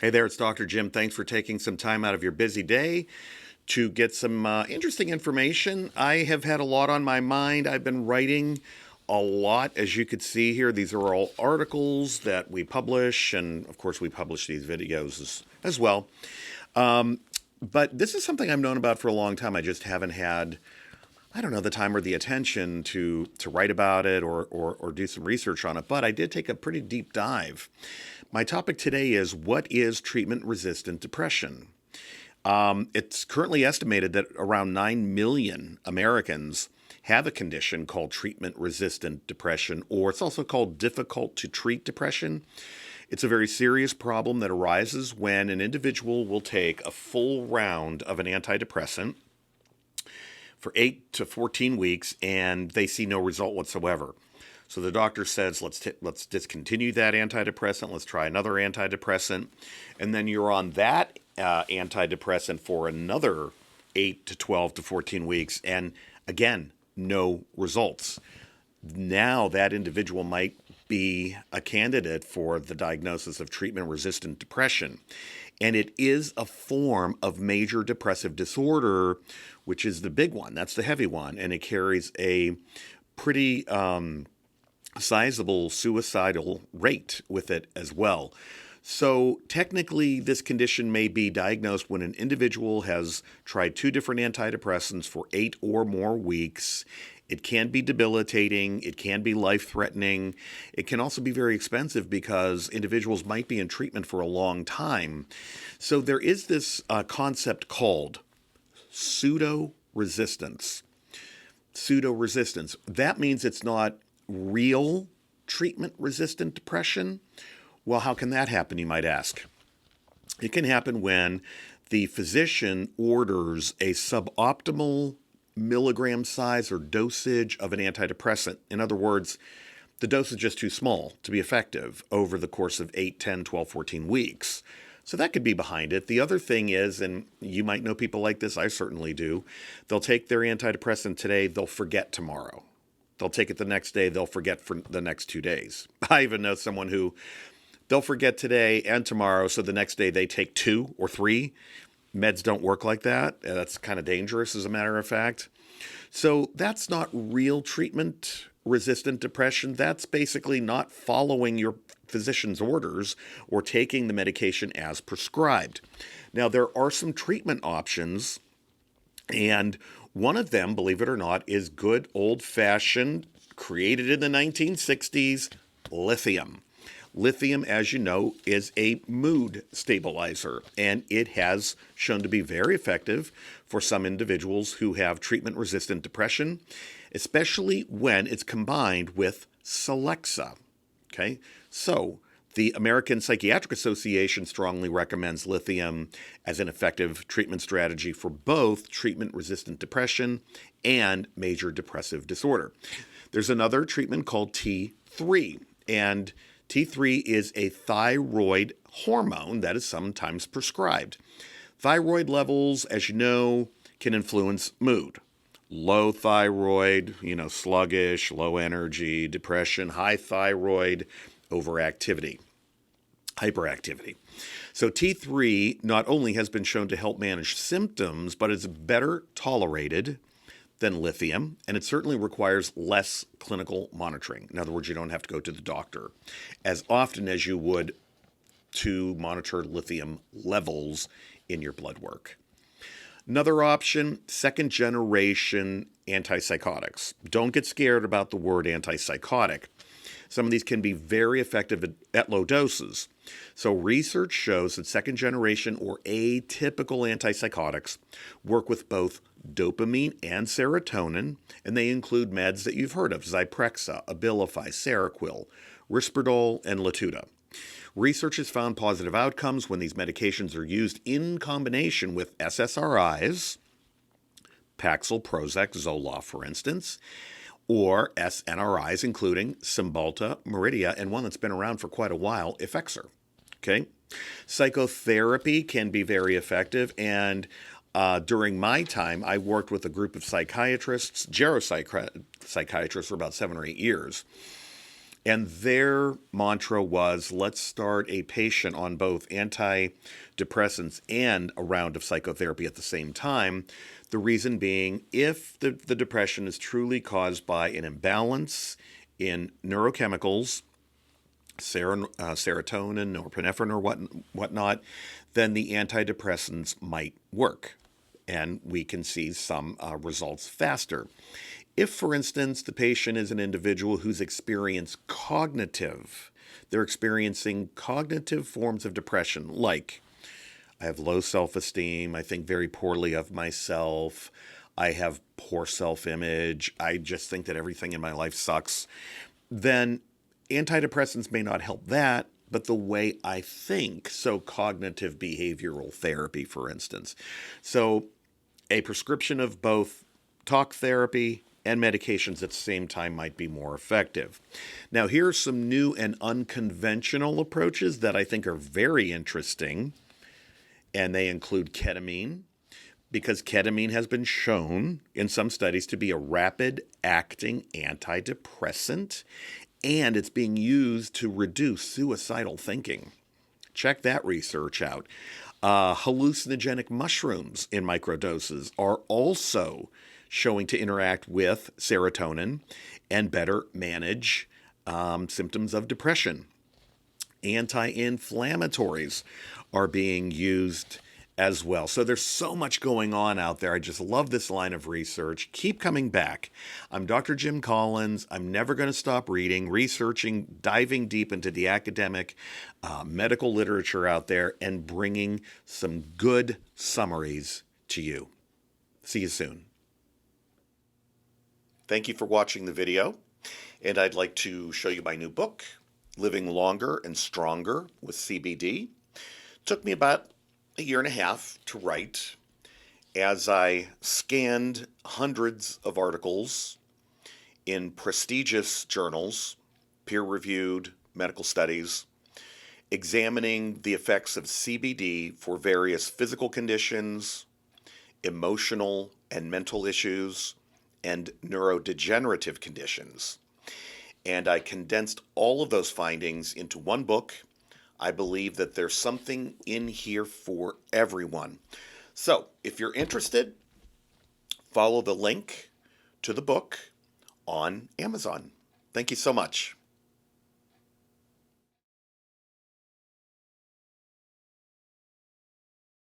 Hey there, it's Dr. Jim. Thanks for taking some time out of your busy day to get some interesting information. I have had a lot on my mind. I've been writing a lot, as you could see here. These are all articles that we publish, and of course, we publish these videos as well. But this is something I've known about for a long time. I just haven't had, I don't know, the time or the attention to write about it or do some research on it. But I did take a pretty deep dive. My topic today is, what is treatment-resistant depression? It's currently estimated that around 9 million Americans have a condition called treatment-resistant depression, or it's also called difficult-to-treat depression. It's a very serious problem that arises when an individual will take a full round of an antidepressant for 8 to 14 weeks and they see no result whatsoever. So the doctor says, let's discontinue that antidepressant. Let's try another antidepressant. And then you're on that antidepressant for another 8 to 12 to 14 weeks. And again, no results. Now that individual might be a candidate for the diagnosis of treatment-resistant depression. And it is a form of major depressive disorder, which is the big one. That's the heavy one. And it carries a pretty sizable suicidal rate with it as well. So technically, this condition may be diagnosed when an individual has tried 2 different antidepressants for 8 or more weeks. It can be debilitating. It can be life-threatening. It can also be very expensive because individuals might be in treatment for a long time. So there is this concept called pseudo-resistance. Pseudo-resistance. That means it's not real treatment-resistant depression. Well, how can that happen, you might ask? It can happen when the physician orders a suboptimal milligram size or dosage of an antidepressant. In other words, the dose is just too small to be effective over the course of 8, 10, 12, 14 weeks. So that could be behind it. The other thing is, and you might know people like this, I certainly do, they'll take their antidepressant today, they'll forget tomorrow. They'll take it the next day, they'll forget for the next 2 days. I even know someone who they'll forget today and tomorrow, so the next day they take 2 or 3. Meds don't work like that. That's kind of dangerous, as a matter of fact. So that's not real treatment-resistant depression. That's basically not following your physician's orders or taking the medication as prescribed. Now, there are some treatment options, and one of them, believe it or not, is good old-fashioned, created in the 1960s, lithium. Lithium, as you know, is a mood stabilizer, and it has shown to be very effective for some individuals who have treatment-resistant depression, especially when it's combined with Celexa. Okay, so the American Psychiatric Association strongly recommends lithium as an effective treatment strategy for both treatment-resistant depression and major depressive disorder. There's another treatment called T3, and T3 is a thyroid hormone that is sometimes prescribed. Thyroid levels, as you know, can influence mood. Low thyroid, sluggish, low energy, depression. High thyroid, overactivity, hyperactivity. So T3 not only has been shown to help manage symptoms, but it's better tolerated than lithium, and it certainly requires less clinical monitoring. In other words, you don't have to go to the doctor as often as you would to monitor lithium levels in your blood work. Another option, second-generation antipsychotics. Don't get scared about the word antipsychotic. Some of these can be very effective at low doses. So research shows that second-generation or atypical antipsychotics work with both dopamine and serotonin, and they include meds that you've heard of: Zyprexa, Abilify, Seroquel, Risperdal, and Latuda. Research has found positive outcomes when these medications are used in combination with SSRIs, Paxil, Prozac, Zoloft, for instance, or SNRIs, including Cymbalta, Meridia, and one that's been around for quite a while, Effexor. Okay? Psychotherapy can be very effective, and during my time, I worked with a group of psychiatrists, geropsychiatrists, for about 7 or 8 years. And their mantra was, let's start a patient on both antidepressants and a round of psychotherapy at the same time. The reason being, if the depression is truly caused by an imbalance in neurochemicals, serotonin, norepinephrine, or whatnot, then the antidepressants might work, and we can see some results faster. If, for instance, the patient is an individual who's they're experiencing cognitive forms of depression, like I have low self esteem, I think very poorly of myself, I have poor self image, I just think that everything in my life sucks, then antidepressants may not help that, but the way I think, so cognitive behavioral therapy, for instance. So a prescription of both talk therapy and medications at the same time might be more effective. Now, here are some new and unconventional approaches that I think are very interesting, and they include ketamine, because ketamine has been shown in some studies to be a rapid acting antidepressant, and it's being used to reduce suicidal thinking. Check that research out. Hallucinogenic mushrooms in microdoses are also showing to interact with serotonin and better manage symptoms of depression. Anti-inflammatories are being used as well. So there's so much going on out there. I just love this line of research. Keep coming back. I'm Dr. Jim Collins. I'm never going to stop reading, researching, diving deep into the academic medical literature out there, and bringing some good summaries to you. See you soon. Thank you for watching the video, and I'd like to show you my new book, Living Longer and Stronger with CBD. Took me about a year and a half to write as I scanned hundreds of articles in prestigious journals, peer-reviewed medical studies, examining the effects of CBD for various physical conditions, emotional and mental issues, and neurodegenerative conditions. And I condensed all of those findings into one book. I believe that there's something in here for everyone. So if you're interested, follow the link to the book on Amazon. Thank you so much.